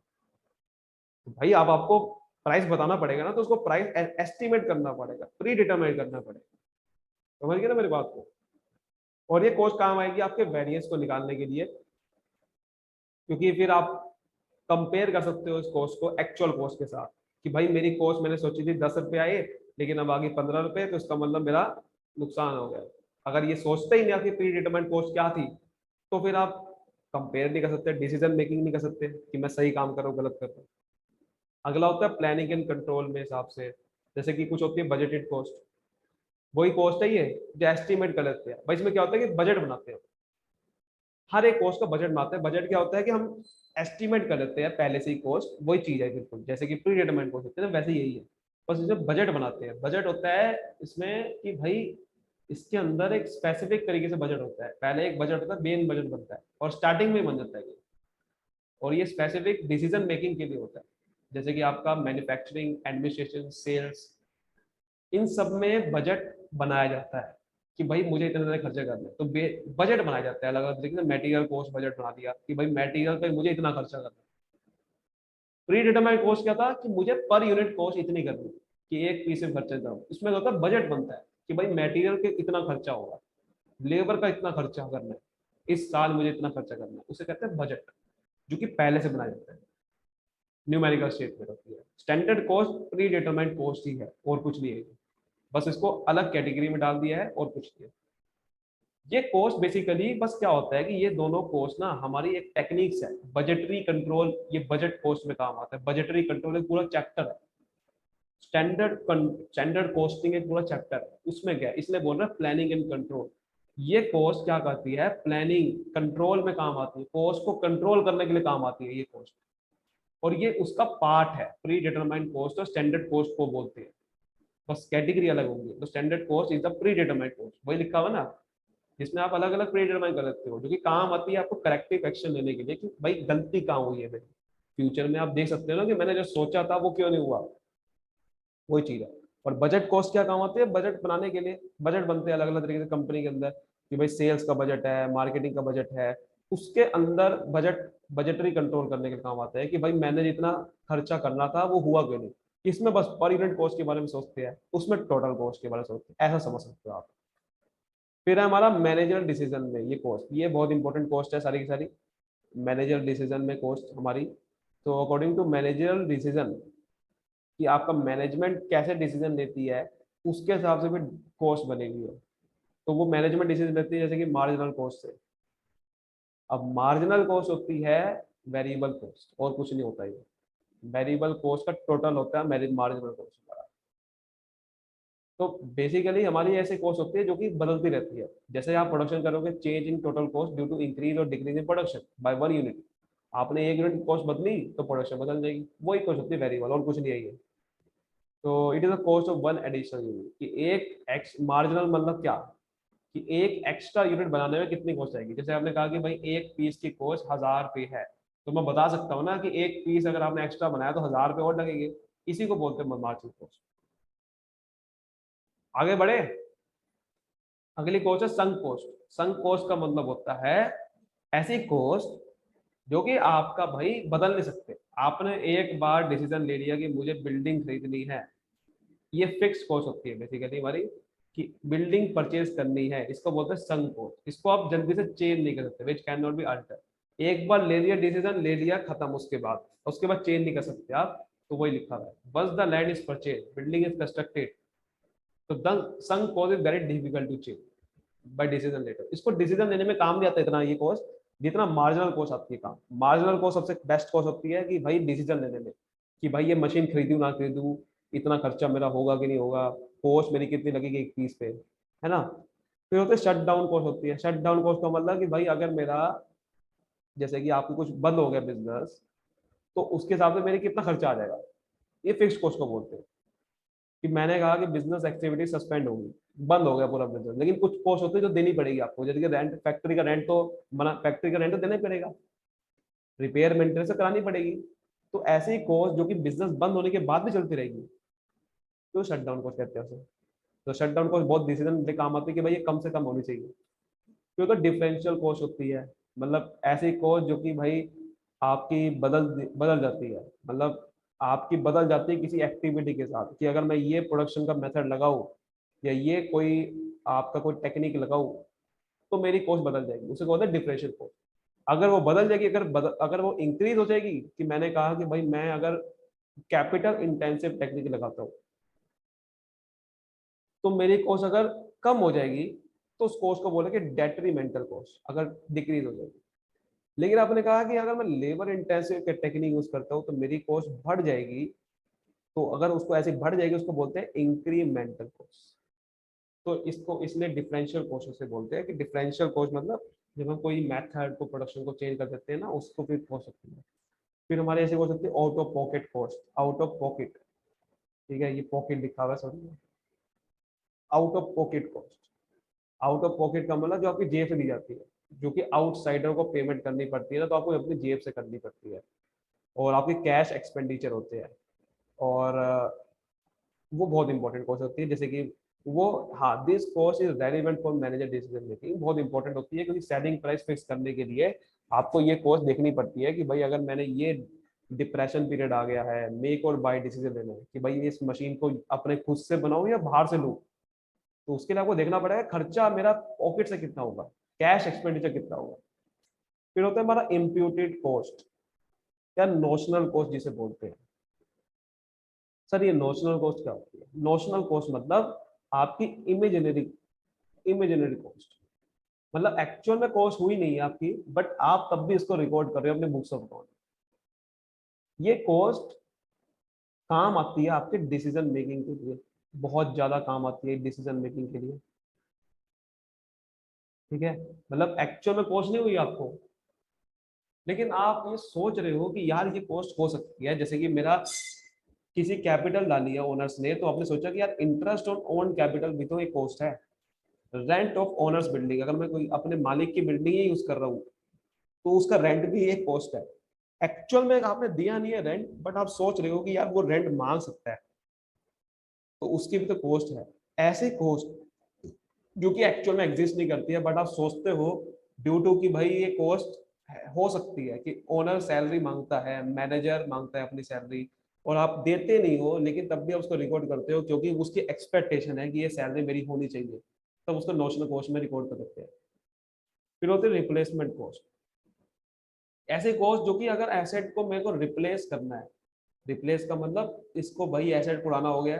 Speaker 1: तो भाई अब आपको प्राइस बताना पड़ेगा ना, तो उसको प्राइस एस्टिमेट करना पड़ेगा, प्री डिटरमाइन करना पड़ेगा। समझ गए ना मेरी बात को। और ये कॉस्ट काम आएगी आपके वेरिएंस को निकालने के लिए, क्योंकि फिर आप कंपेयर कर सकते हो इस कॉस्ट को एक्चुअल कॉस्ट के साथ, कि भाई मेरी कॉस्ट मैंने सोची थी 10 रुपये आए, लेकिन अब आगे 15 रुपये, तो इसका मतलब मेरा नुकसान हो गया। अगर ये सोचते ही नहीं कि प्री डिटरमाइंड कॉस्ट क्या थी, तो फिर आप कंपेयर नहीं कर सकते, डिसीजन मेकिंग नहीं कर सकते कि मैं सही काम कर रहा हूँ गलत कर रहा हूँ। अगला होता है प्लानिंग एंड कंट्रोल में हिसाब से, जैसे कि कुछ होती है बजटेड कॉस्ट। वही कॉस्ट है ये जो एस्टिमेट कर लेते हैं भाई। इसमें क्या होता है कि बजट बनाते हैं, हर एक कॉस्ट का बजट बनाते हैं। बजट क्या होता है कि हम एस्टिमेट कर लेते हैं पहले से ही कॉस्ट, वही चीज है बिल्कुल जैसे कि प्री डिटरमाइंड कॉस्ट होती है ना, वैसे यही है। बस इसमें बजट बनाते हैं। बजट होता है इसमें कि भाई इसके अंदर एक स्पेसिफिक तरीके से बजट होता है। पहले एक बजट होता है, मेन बजट बनता है और स्टार्टिंग में बन जाता है ये। और ये स्पेसिफिक डिसीजन मेकिंग के लिए होता है, जैसे कि आपका मैन्युफैक्चरिंग, एडमिनिस्ट्रेशन, सेल्स, इन सब में बजट बनाया जाता है कि भाई मुझे इतने सारे खर्चे करने हैं, तो बजट बनाया जाता है अलग अलग तरीके से। मटेरियल कॉस्ट बजट बना दिया कि भाई मटेरियल पे मुझे इतना खर्चा करना है। प्री डिटरमाइंड कॉस्ट क्या था कि मुझे पर यूनिट कॉस्ट इतनी करनी है, कि एक पीस में खर्चा जाऊँ। इसमें क्या होता है, बजट बनता है कि भाई मटेरियल के इतना खर्चा होगा, लेबर का इतना खर्चा करना है, इस साल मुझे इतना खर्चा करना है, उसे कहते हैं बजट, जो कि पहले से बनाया जाता है। न्यूमेरिकल स्टेटमेंट होती है। Standard cost predetermined cost ही है और कुछ नहीं है, बस इसको अलग कैटेगरी में डाल दिया है और कुछ नहीं है। ये कोर्स बेसिकली बस क्या होता है कि ये दोनों कोर्स ना हमारी एक टेक्निक्स है बजटरी कंट्रोल। ये बजट कोर्स में काम आता है। बजटरी कंट्रोल एक पूरा चैप्टर है। स्टैंडर्ड कॉस्टिंग एक पूरा चैप्टर है, उसमें क्या है इसलिए बोल रहा है प्लानिंग एंड कंट्रोल। ये कोर्स क्या करती है, प्लानिंग कंट्रोल में काम आती है, कोर्स को कंट्रोल करने के लिए काम आती है ये कोर्स। और ये उसका पार्ट है। प्री डिटरमाइंड कोस्ट और स्टैंडर्ड कोस्ट को बोलते हैं, बस कैटेगरी अलग होगी। तो standard cost is the predetermined cost, वही लिखा हुआ ना, जिसमें आप अलग अलग प्री डिटरमाइन कर सकते हो, जो कि काम आती है आपको करेक्टिव एक्शन लेने के लिए कि भाई गलती कहाँ हुई है मेरी। फ्यूचर में आप देख सकते हो ना कि मैंने जो सोचा था वो क्यों नहीं हुआ, वही चीज है। और बजट कॉस्ट क्या काम आती है, बजट बनाने के लिए। बजट बनते हैं अलग अलग तरीके से कंपनी के अंदर, कि भाई सेल्स का बजट है, मार्केटिंग का बजट है, उसके अंदर बजट बजटरी कंट्रोल करने के काम आता है कि भाई मैंने जितना खर्चा करना था वो हुआ क्यों नहीं। इसमें बस पर यूनिट कॉस्ट के बारे में सोचते हैं, उसमें टोटल कॉस्ट के बारे में सोचते हैं, ऐसा समझ सकते हो आप। फिर है हमारा मैनेजर डिसीजन में ये कॉस्ट, ये बहुत इंपॉर्टेंट कॉस्ट है सारी की सारी। मैनेजर डिसीजन में कॉस्ट हमारी, तो अकॉर्डिंग टू मैनेजरल डिसीजन, कि आपका मैनेजमेंट कैसे डिसीजन लेती है, उसके हिसाब से भी कॉस्ट बनेगी है। तो वो मैनेजमेंट डिसीजन लेती है जैसे कि मार्जिनल कॉस्ट से। अब मार्जिनल कॉस्ट होती है वेरिएबल कॉस्ट, और कुछ नहीं होता ये। वेरिएबल कॉस्ट का टोटल होता है मार्जिनल कॉस्ट हमारा। तो बेसिकली हमारी ऐसी कॉस्ट होती है जो कि बदलती रहती है। जैसे आप प्रोडक्शन करोगे, change in total cost due to increase और decrease in production by 1 unit. आपने 1 यूनिट कॉस्ट बदली तो प्रोडक्शन बदल जाएगी, वही कॉस्ट होती है वेरिएबल, और कुछ नहीं है ये। तो it is the cost of one additional unit, कि एक एक्स मार्जिनल मतलब क्या, कि एक एक्स्ट्रा यूनिट बनाने में कितनी कॉस्ट आएगी। जैसे आपने कहा कि भाई एक पीस की कॉस्ट 1000 रुपये है, तो मैं बता सकता हूँ ना कि एक पीस अगर आपने एक्स्ट्रा बनाया तो 1000 रुपये और लगेंगे। इसी को बोलते हैं मार्जिनल कॉस्ट। आगे बढ़े, अगली कॉस्ट है संक कॉस्ट। संक कॉस्ट का मतलब होता है ऐसी कॉस्ट जो कि आपका भाई बदल नहीं सकते। आपने एक बार डिसीजन ले लिया कि मुझे बिल्डिंग खरीदनी है, ये फिक्स कॉस्ट होती है बेसिकली हमारी, कि बिल्डिंग परचेज करनी है, इसको बोलते हैं संक कॉस्ट। इसको आप जल्दी से चेंज नहीं कर सकते, which can not be alter. एक बार ले लिया डिसीजन, ले लिया, खत्म, उसके बाद चेंज नहीं कर सकते आप। तो वही लिखा हुआ है, बस the land is purchase, building is constructed, तो the sunk cost is very difficult to change by decision later. इसको डिसीजन लेने में काम नहीं आता इतना ये कॉस्ट, जितना मार्जिनल कॉस्ट आती है काम। मार्जिनल कॉस्ट सबसे बेस्ट कॉस्ट होती है कि भाई डिसीजन लेने में, कि भाई ये मशीन खरीदूं ना खरीदूं, इतना खर्चा मेरा होगा कि नहीं होगा, कॉस्ट मेरी कितनी लगेगी एक पीस पे, है ना। फिर होते शट डाउन कॉस्ट होती है। शट डाउन कॉस्ट का मतलब कि भाई अगर मेरा, जैसे कि आपको कुछ बंद हो गया बिजनेस, तो उसके हिसाब से मेरे कितना खर्चा आ जाएगा, ये फिक्स कॉस्ट को बोलते हैं। कि मैंने कहा कि बिजनेस एक्टिविटी सस्पेंड होगी, बंद हो गया पूरा बिजनेस, लेकिन कुछ कॉस्ट होती है जो देनी पड़ेगी आपको, जैसे कि रेंट, फैक्ट्री का रेंट तो बना, फैक्ट्री का रेंट तो देना ही पड़ेगा, रिपेयर मेंटेनेंस तो करानी पड़ेगी। तो ऐसे ही कॉस्ट जो कि बिजनेस बंद होने के बाद भी चलती रहेगी, तो शट डाउन कॉस्ट कहते हैं उसे। तो शट डाउन कॉस्ट बहुत डिसीजन में काम आती है कि भाई ये कम से कम होनी चाहिए। फिर तो डिफरेंशियल कॉस्ट होती है, मतलब ऐसी कॉस्ट जो कि भाई आपकी बदल बदल जाती है, मतलब आपकी बदल जाती है किसी एक्टिविटी के साथ, कि अगर मैं ये प्रोडक्शन का मेथड लगाऊं या ये कोई आपका कोई टेक्निक लगाऊं, तो मेरी कॉस्ट बदल जाएगी, उसे बोलते हैं डिफरेंशियल कॉस्ट। अगर वो बदल जाएगी, अगर वो इंक्रीज हो जाएगी, कि मैंने कहा कि भाई मैं अगर कैपिटल इंटेंसिव टेक्निक लगाता हूँ, तो मेरी कॉस्ट अगर कम हो जाएगी तो उस कॉस्ट को बोलेंगे डेट्रीमेंटल कॉस्ट, अगर डिक्रीज हो जाएगी। लेकिन आपने कहा कि अगर मैं लेबर इंटेंसिव के टेक्निक यूज करता हूँ तो मेरी कॉस्ट बढ़ जाएगी, तो अगर उसको ऐसे बढ़ जाएगी उसको बोलते हैं इंक्रीमेंटल कॉस्ट। तो इसको इसलिए डिफरेंशियल कॉस्ट से बोलते हैं कि डिफरेंशियल कॉस्ट मतलब जब हम कोई मेथड को प्रोडक्शन को चेंज कर देते हैं ना, उसको फिर हो सकती है। फिर हमारे ऐसे हो सकती है out of pocket cost, out of pocket, ठीक है, ये पॉकेट लिखा हुआ है sorry, out of pocket cost. Out of pocket का मतलब जो आपकी जेब से दी जाती है, जो कि आउटसाइडर को पेमेंट करनी पड़ती है ना, तो आपको अपनी जेब से करनी पड़ती है, और आपके कैश एक्सपेंडिचर होते हैं। और वो बहुत इंपॉर्टेंट कॉस्ट होती है, जैसे कि वो, हाँ, this cost is relevant for manager decision making, बहुत इंपॉर्टेंट होती है क्योंकि सेलिंग प्राइस फिक्स करने के लिए आपको ये कॉस्ट देखनी पड़ती है कि भाई अगर मैंने ये डिप्रेशन पीरियड आ गया है, मेक और बाय डिसीजन लेना है कि भाई इस मशीन को अपने खुद से बनाऊं या बाहर से लूं, तो उसके लिए आपको देखना पड़ेगा खर्चा मेरा पॉकेट से कितना होगा, कैश एक्सपेंडिचर कितना होगा। फिर होता है हमारा इम्प्यूटेड कॉस्ट या नोशनल कॉस्ट जिसे बोलते हैं। सर ये नोशनल कॉस्ट क्या होती है? नोशनल कॉस्ट मतलब आपकी इमेजिनरी, इमेजिनरी कॉस्ट, मतलब एक्चुअल में कॉस्ट हुई नहीं है आपकी, बट आप तब भी इसको रिकॉर्ड कर रहे हो अपने बुक्स ऑफ अकाउंट। ये कॉस्ट काम आती है आपके डिसीजन मेकिंग के लिए, बहुत ज्यादा काम आती है डिसीजन मेकिंग के लिए, ठीक है। मतलब एक्चुअल में कॉस्ट नहीं हुई आपको, लेकिन आप ये सोच रहे हो कि यार ये कॉस्ट हो सकती है, जैसे कि मेरा किसी कैपिटल डाली है ओनर्स ने, तो आपने सोचा कि यार इंटरेस्ट ऑन ओन कैपिटल भी तो एक कॉस्ट है। रेंट ऑफ ओनर्स बिल्डिंग, अगर मैं कोई अपने मालिक की बिल्डिंग ही यूज कर रहा हूँ तो उसका रेंट भी एक कॉस्ट है। एक्चुअल में आपने दिया नहीं है रेंट, बट आप सोच रहे हो कि यार वो रेंट मांग सकता है, तो उसकी भी तो कॉस्ट है। ऐसे कॉस्ट जो कि एक्चुअल में एग्जिस्ट नहीं करती है, बट आप सोचते हो ड्यू टू कि भाई ये कॉस्ट हो सकती है कि ओनर सैलरी मांगता है, मैनेजर मांगता है अपनी सैलरी, और आप देते नहीं हो, लेकिन तब भी आप उसको रिकॉर्ड करते हो क्योंकि उसकी एक्सपेक्टेशन है कि ये सैलरी मेरी होनी चाहिए, तब उसको नोशनल कॉस्ट में रिकॉर्ड कर देते हैं। फिर होते हैं रिप्लेसमेंट कॉस्ट, ऐसे कॉस्ट जो कि अगर एसेट को मेरे को रिप्लेस करना है, रिप्लेस का मतलब इसको, भाई एसेट पुराना हो गया,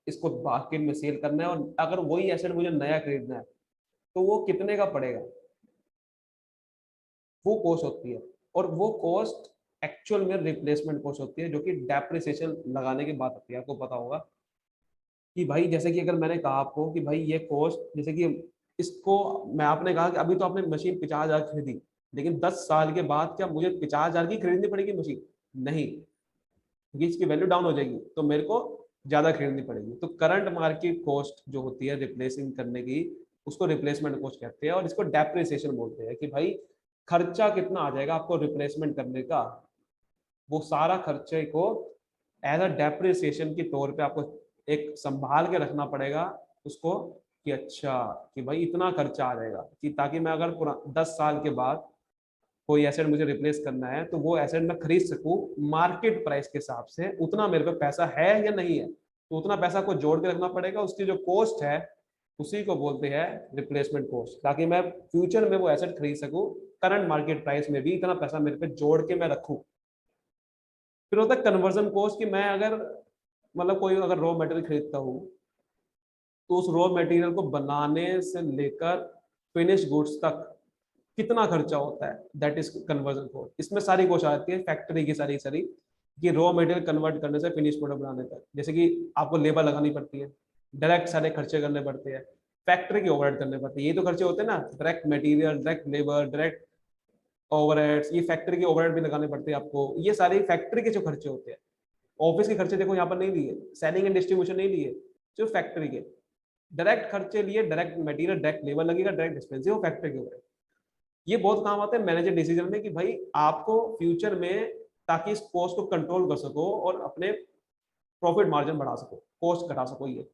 Speaker 1: इसको मार्केट में सेल करना है, और अगर वही एसेट मुझे नया खरीदना है तो वो कितने का पड़ेगा, वो कॉस्ट होती है। और वो कॉस्ट एक्चुअल में रिप्लेसमेंट कॉस्ट होती है, जो कि डेप्रिसिएशन लगाने के बाद आती है। आपको पता होगा कि भाई जैसे कि अगर मैंने कहा आपको कि भाई ये कॉस्ट, जैसे कि इसको मैं, आपने कहा कि अभी तो आपने मशीन 50,000 खरीदी, लेकिन 10 साल के बाद क्या मुझे 50,000 की खरीदनी पड़ेगी मशीन? नहीं, क्योंकि इसकी वैल्यू डाउन हो जाएगी, तो मेरे को ज्यादा खरीदनी पड़ेगी। तो करंट मार्केट कॉस्ट जो होती है रिप्लेसिंग करने की, उसको रिप्लेसमेंट कॉस्ट कहते हैं, और इसको डेप्रिसिएशन बोलते हैं कि भाई खर्चा कितना आ जाएगा आपको रिप्लेसमेंट करने का, वो सारा खर्चे को एज अ डेप्रिसिएशन के तौर पे आपको एक संभाल के रखना पड़ेगा उसको, कि अच्छा कि भाई इतना खर्चा आ जाएगा, कि ताकि मैं अगर पूरा 10 साल के बाद कोई एसेट मुझे रिप्लेस करना है तो वो एसेट मैं खरीद सकूं मार्केट प्राइस के हिसाब से, उतना मेरे पे पैसा है या नहीं है, तो उतना पैसा को जोड़ के रखना पड़ेगा, उसकी जो कॉस्ट है उसी को बोलते हैं रिप्लेसमेंट कॉस्ट, ताकि मैं फ्यूचर में वो एसेट खरीद सकूं करंट मार्केट प्राइस में भी इतना पैसा मेरे पे जोड़ के मैं रखूं। फिर होता है कन्वर्जन कॉस्ट, कि मैं अगर, मतलब कोई अगर रॉ मटेरियल खरीदता हूँ, तो उस रॉ मटेरियल को बनाने से लेकर फिनिश गुड्स तक कितना खर्चा होता है, दैट इज कन्वर्जन कॉस्ट। इसमें सारी कॉस्ट आती है फैक्ट्री की सारी सारी, कि रॉ मटेरियल कन्वर्ट करने से फिनिश प्रोडक्ट बनाने तक, जैसे कि आपको लेबर लगानी पड़ती है, डायरेक्ट सारे खर्चे करने पड़ते हैं, फैक्ट्री की ओवरहेड करने पड़ती है, ये तो खर्चे होते हैं ना, direct material, direct labour, direct overheads, ये फैक्ट्री के ओवरहेड भी लगाने पड़ते हैं आपको, ये सारे फैक्ट्री के जो खर्चे होते हैं। ऑफिस के खर्चे देखो यहाँ पर नहीं लिए, सेलिंग एंड डिस्ट्रीब्यूशन नहीं लिए, जो फैक्ट्री के डायरेक्ट खर्चे लिए, डायरेक्ट मटेरियल, डायरेक्ट लेबर लगेगा, डायरेक्ट एक्सपेंसिव, वो फैक्ट्री के ओवरहेड। ये बहुत काम आते हैं मैनेजर डिसीजन में, कि भाई आपको फ्यूचर में, ताकि इस कॉस्ट को कंट्रोल कर सको और अपने प्रॉफिट मार्जिन बढ़ा सको, कॉस्ट घटा सको। ये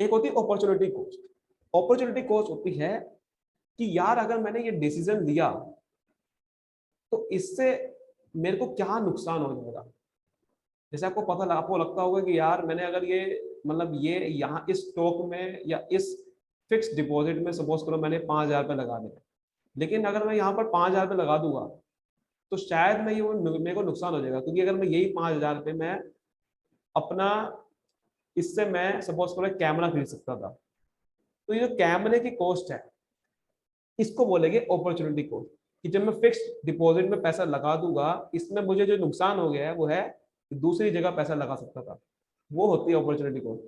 Speaker 1: एक होती है अपॉर्चुनिटी कॉस्ट। अपॉर्चुनिटी कॉस्ट होती है कि यार अगर मैंने ये डिसीजन लिया तो इससे मेरे को क्या नुकसान हो जाएगा। जैसे आपको पता, आपको लगता होगा कि यार मैंने अगर ये, मतलब ये यहाँ इस स्टॉक में या इस फिक्स डिपॉजिट में सपोज करो मैंने 5,000 रुपये लगा दिए, लेकिन अगर मैं यहाँ पर 5,000 रुपये लगा दूंगा तो शायद मैं ये, मेरे को नुकसान हो जाएगा, क्योंकि अगर मैं यही 5,000 रुपये मैं अपना, इससे मैं सपोज करो कैमरा खरीद सकता था, तो ये जो कैमरे की कॉस्ट है इसको बोलेंगे अपॉर्चुनिटी कॉस्ट। कि जब मैं फिक्स डिपॉजिट में पैसा लगा दूंगा, इसमें मुझे जो नुकसान हो गया है वो है कि दूसरी जगह पैसा लगा सकता था, वो होती है अपॉर्चुनिटी कॉस्ट।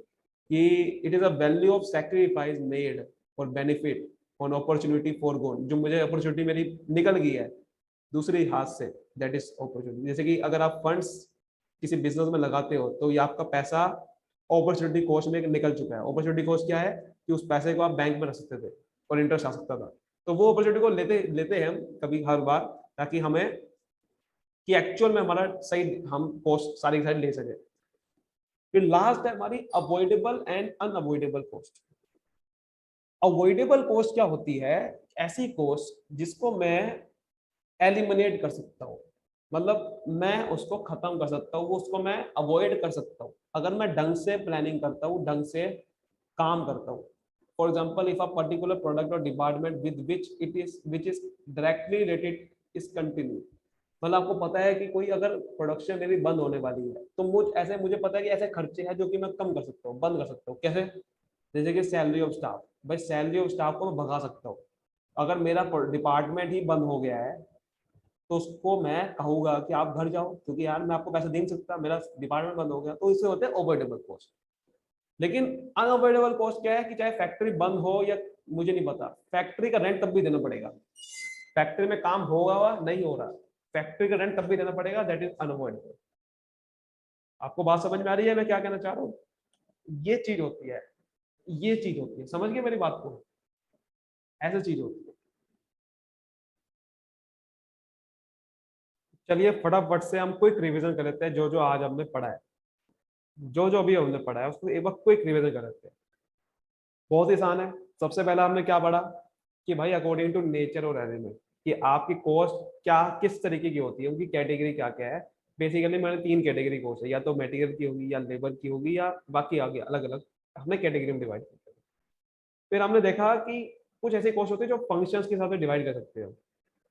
Speaker 1: कि it is a value of sacrifice made for benefit on opportunity forgone, जो मुझे अपॉर्चुनिटी मेरी निकल गई है दूसरी हाथ से, दैट इज अपॉर्चुनिटी। जैसे कि अगर आप फंड्स किसी बिजनेस में लगाते हो तो ये आपका पैसा अपॉर्चुनिटी कॉस्ट में निकल चुका है। अपॉर्चुनिटी कॉस्ट क्या है कि उस पैसे को आप बैंक में रख सकते थे और इंटरेस्ट आ सकता था। तो वो अपॉर्चुनिटी को लेते लेते हैं हम कभी हर बार, ताकि हमें कि एक्चुअल में हमारा सही हम कॉस्ट सारी सारी ले सके। फिर लास्ट है हमारी avoidable and unavoidable cost. Avoidable cost क्या होती है? ऐसी कॉस्ट जिसको मैं एलिमिनेट कर सकता हूँ, मतलब मैं उसको खत्म कर सकता हूँ, उसको मैं अवॉइड कर सकता हूँ अगर मैं ढंग से प्लानिंग करता हूँ, ढंग से काम करता हूँ। For example, if a particular product और department with which is directly related is continue, मतलब आपको पता है कि कोई अगर प्रोडक्शन मेरी बंद होने वाली है तो मुझे पता है कि ऐसे खर्चे हैं जो कि मैं कम कर सकता हूँ, बंद कर सकता हूँ। कैसे? जैसे कि सैलरी ऑफ स्टाफ, भाई सैलरी ऑफ स्टाफ को मैं भगा सकता हूँ। अगर मेरा डिपार्टमेंट ही बंद हो गया है तो उसको मैं कहूंगा कि आप घर जाओ, क्योंकि यार मैं आपको पैसा दे नहीं सकता, मेरा डिपार्टमेंट बंद हो गया। तो इससे होते हैं अवॉइडेबल कॉस्ट। लेकिन अनअवॉइडेबल कॉस्ट क्या है कि चाहे फैक्ट्री बंद हो या मुझे नहीं पता, फैक्ट्री का रेंट तब भी देना पड़ेगा। फैक्ट्री में काम होगा वा नहीं हो रहा, फैक्ट्री का रेंट तब भी देना पड़ेगा, दैट इज अनअवॉइडेबल। आपको बात समझ में आ रही है मैं क्या कहना चाह रहा हूँ? ये चीज होती है, ये चीज होती है, समझ गए मेरी बात को? ऐसी चीज होती है। चलिए फटाफट से हम क्विक रिवीजन कर लेते हैं जो जो आज हमने पढ़ा है, जो जो अभी हमने पढ़ा है उसको एक बार क्विक रिवीजन कर लेते हैं। बहुत ही आसान है। सबसे पहला हमने क्या पढ़ा कि भाई अकॉर्डिंग टू नेचर और एनिमल, कि आपकी कॉस्ट क्या किस तरीके की होती है, उनकी कैटेगरी क्या क्या है। बेसिकली मैंने 3 कैटेगरी कॉस्ट है, या तो मटेरियल की होगी या लेबर की होगी या बाकी आगे अलग अलग हमने कैटेगरी में डिवाइड किया। फिर हमने देखा कि कुछ ऐसी कॉस्ट होती है जो फंक्शंस के हिसाब से डिवाइड कर सकते हो,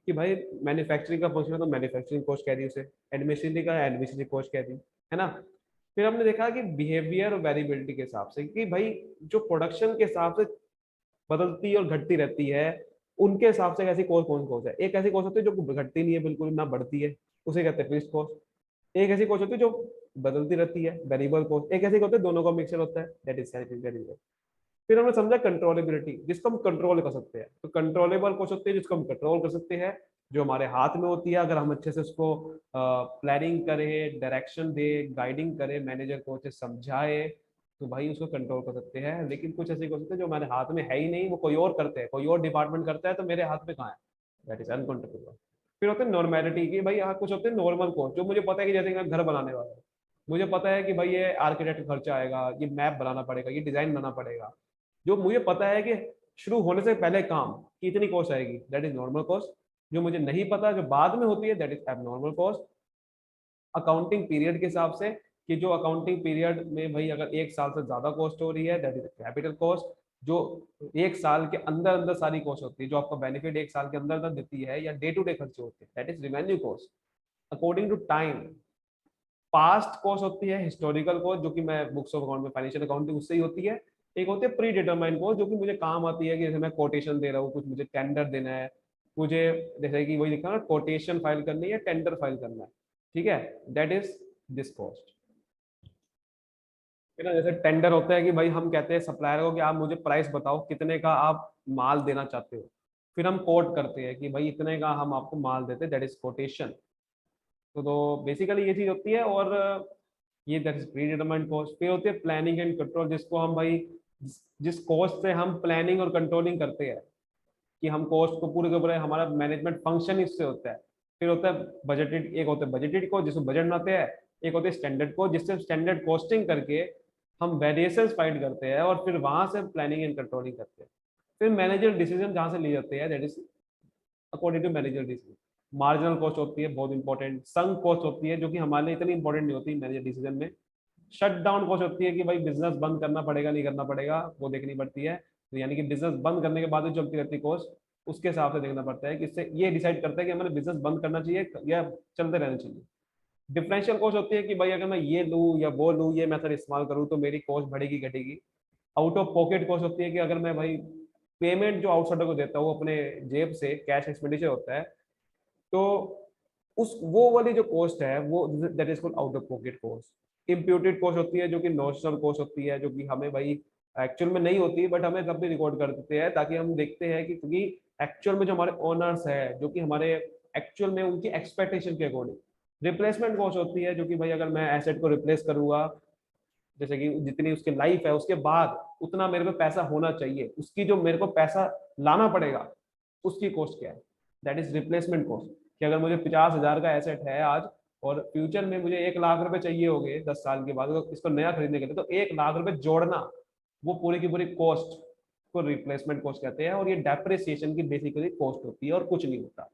Speaker 1: कि भाई मैन्युफैक्चरिंग का फंक्शन है तो मैन्युफैक्चरिंग कॉस्ट कह दी उसे, एडमिनिस्ट्रेटिव का एडमिनिस्ट्रेटिव कॉस्ट कह दी, है ना। फिर हमने देखा कि बिहेवियर और वेरिएबिलिटी के हिसाब से, कि भाई जो प्रोडक्शन के हिसाब से बदलती और घटती रहती है, उनके हिसाब से ऐसी कॉस्ट कौन कॉस्ट है। एक ऐसी कॉस्ट होती है जो घटती नहीं है बिल्कुल ना बढ़ती है, उसे कहते हैं फिक्स्ड कॉस्ट। एक ऐसी कॉस्ट होती है जो बदलती रहती है, वेरिएबल कॉस्ट। एक ऐसी होती है दोनों का मिक्सचर होता है, दैट इज वेरिएबल। फिर हमने समझा कंट्रोलेबिलिटी, जिसको हम कंट्रोल कर सकते हैं। तो कंट्रोलेबल कौन सकते हैं? जिसको हम कंट्रोल कर सकते हैं, जो हमारे हाथ में होती है, अगर हम अच्छे से उसको प्लानिंग करें, डायरेक्शन दे, गाइडिंग करें, मैनेजर को अच्छे समझाए, तो भाई उसको कंट्रोल कर सकते हैं। लेकिन कुछ ऐसे हो सकते हैं जो हमारे हाथ में है ही नहीं, वो कोई और करते हैं, कोई और डिपार्टमेंट करता है, तो मेरे हाथ में कहाँ है, दैट इज अनकंट्रोलेबल। फिर होते हैं नॉर्मेलिटी की, भाई यहाँ कुछ होते हैं नॉर्मल कॉस्ट, जो मुझे पता है कि जैसे मैं घर बनाने वाला हूँ, मुझे पता है कि भाई ये आर्किटेक्ट खर्चा आएगा, ये मैप बनाना पड़ेगा, ये डिजाइन बनाना पड़ेगा, जो मुझे पता है कि शुरू होने से पहले काम की इतनी कॉस्ट आएगी, दैट इज नॉर्मल कॉस्ट। जो मुझे नहीं पता, जो बाद में होती है, that is abnormal cost. Accounting period के हिसाब से, कि जो अकाउंटिंग पीरियड में भाई अगर 1 साल से ज्यादा कॉस्ट हो रही है, दैट इज कैपिटल कॉस्ट। जो 1 साल के अंदर अंदर सारी कॉस्ट होती है, जो आपका बेनिफिट 1 साल के अंदर अंदर देती है, या डे टू डे खर्चे होते हैं, that is revenue cost. According to time, past cost होती है हिस्टोरिकल कॉस्ट, जो कि मैं बुक्स ऑफ अकाउंट में फाइनेंशियल अकाउंटिंग उससे ही होती है। एक होती है प्री डिटरमाइंड कॉस्ट, जो कि मुझे काम आती है, कि जैसे मैं कोटेशन दे रहा हूँ, कुछ मुझे टेंडर देना है, मुझे जैसे कि वही लिखा ना, कोटेशन फाइल करनी है या टेंडर फाइल करना है, ठीक है, दैट इज दिस कॉस्ट। है ना। जैसे टेंडर होता है कि भाई हम कहते हैं सप्लायर को कि आप मुझे प्राइस बताओ कितने का आप माल देना चाहते हो, फिर हम कोट करते हैं कि भाई इतने का हम आपको माल देते हैं, दैट इज कोटेशन। तो बेसिकली ये चीज होती है। और ये that is pre determined cost. फिर होती है प्लानिंग एंड कंट्रोल, जिसको हम भाई जिस कॉस्ट से हम प्लानिंग और कंट्रोलिंग करते हैं, कि हम कॉस्ट को पूरे के पूरे, हमारा मैनेजमेंट फंक्शन इससे होता है। फिर होता है बजटेड, एक होता है बजटेड कॉस्ट जिसमें बजट बनाते हैं, एक होती है स्टैंडर्ड कॉस्ट जिससे स्टैंडर्ड कॉस्टिंग करके हम वेरिएशंस फाइंड करते हैं, और फिर वहां से प्लानिंग एंड कंट्रोलिंग करते हैं। फिर मैनेजर डिसीजन जहां से लिए जाते हैं, that is according to manager decision. Marginal cost होती है बहुत इंपॉर्टेंट, संक कॉस्ट होती है जो कि हमारे लिए इतनी इंपॉर्टेंट नहीं होती मैनेजर डिसीजन में। शट डाउन कॉस्ट होती है कि भाई बिजनेस बंद करना पड़ेगा नहीं करना पड़ेगा, वो देखनी पड़ती है। तो यानी कि बिजनेस बंद करने के बाद जो चलती रहती कॉस्ट, उसके हिसाब से देखना पड़ता है कि इससे ये डिसाइड करता है कि हमें बिजनेस बंद करना चाहिए या चलते रहना चाहिए। डिफरेंशियल कॉस्ट होती है कि भाई अगर मैं ये लूँ या वो लूँ, ये मेथड इस्तेमाल करूँ तो मेरी कॉस्ट बढ़ेगी घटेगी। आउट ऑफ पॉकेट कॉस्ट होती है कि अगर मैं भाई पेमेंट जो आउटसाइडर को देता हूँ अपने जेब से, कैश एक्सपेंडिचर होता है, तो उस वो वाली जो कॉस्ट है वो that is called out of pocket cost. Imputed cost होती है जो कि नॉशनल कॉस्ट होती है, जो कि हमें भाई एक्चुअल में नहीं होती, बट हमें तब भी रिकॉर्ड कर देते हैं ताकि हम देखते हैं कि क्योंकि एक्चुअल में जो हमारे ओनर्स है, जो कि हमारे एक्चुअल में उनकी एक्सपेक्टेशन के अकॉर्डिंग। रिप्लेसमेंट कॉस्ट होती है जो कि भाई अगर मैं एसेट को रिप्लेस करूंगा, जैसे कि जितनी उसकी लाइफ है उसके बाद उतना मेरे पे पैसा होना चाहिए, उसकी जो मेरे को पैसा लाना पड़ेगा उसकी कॉस्ट क्या है, दैट इज रिप्लेसमेंट कॉस्ट। कि अगर मुझे 50,000 का एसेट है आज और फ्यूचर में मुझे 1 लाख रुपए चाहिए होंगे 10 साल के बाद तो इसको नया खरीदने के लिए, तो 1 लाख रुपए जोड़ना, वो पूरी की पूरी कॉस्ट को रिप्लेसमेंट कॉस्ट कहते हैं। और ये डेप्रिसिएशन की बेसिकली कॉस्ट होती है और कुछ नहीं होता।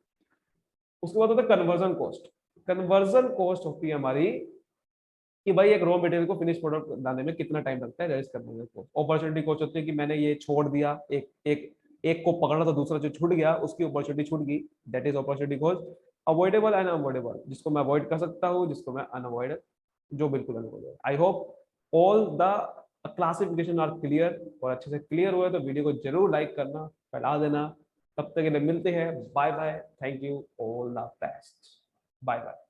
Speaker 1: उसके बाद होता है कन्वर्जन कॉस्ट। कन्वर्जन कॉस्ट होती है हमारी कि भाई एक रॉ मटेरियल को फिनिश प्रोडक्ट लाने में कितना टाइम लगता है, that is conversion cost. Opportunity cost होती है कि मैंने ये छोड़ दिया, एक एक एक को पकड़ा तो दूसरा जो छूट गया उसकी अपॉर्चुनिटी छूट गई, that is opportunity cost. Avoidable and unavoidable, जिसको मैं अवॉइड कर सकता हूँ, जिसको मैं अनअवॉइड, जो बिल्कुल unavoidable. I hope all the classification are clear, और अच्छे से क्लियर हुए तो वीडियो को जरूर लाइक करना, फैला देना। तब तक के लिए मिलते हैं, bye bye, thank you, all the best, bye bye.